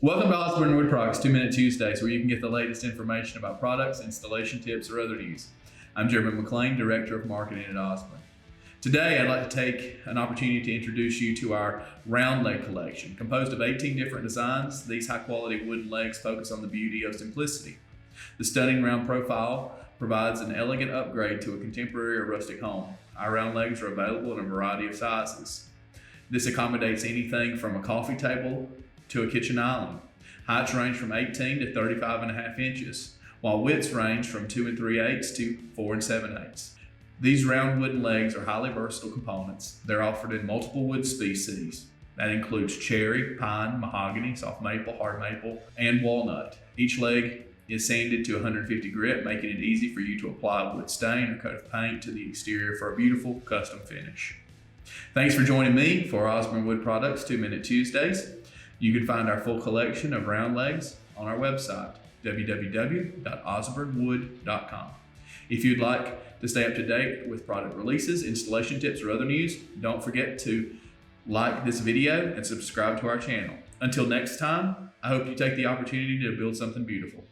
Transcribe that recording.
Welcome to Osborne Wood Products 2-Minute Tuesdays, where you can get the latest information about products, installation tips, or other news. I'm Jeremy McLean, Director of Marketing at Osborne. Today, I'd like to take an opportunity to introduce you to our round leg collection. Composed of 18 different designs, these high-quality wooden legs focus on the beauty of simplicity. The stunning round profile provides an elegant upgrade to a contemporary or rustic home. Our round legs are available in a variety of sizes. This accommodates anything from a coffee table to a kitchen island. Heights range from 18 to 35.5 inches, while widths range from 2 3/8 to 4 7/8. These round wooden legs are highly versatile components. They're offered in multiple wood species. That includes cherry, pine, mahogany, soft maple, hard maple, and walnut. Each leg is sanded to 150 grit, making it easy for you to apply a wood stain or coat of paint to the exterior for a beautiful custom finish. Thanks for joining me for Osborne Wood Products 2-Minute Tuesdays. You can find our full collection of round legs on our website, www.osbornewood.com. If you'd like to stay up to date with product releases, installation tips, or other news, don't forget to like this video and subscribe to our channel. Until next time, I hope you take the opportunity to build something beautiful.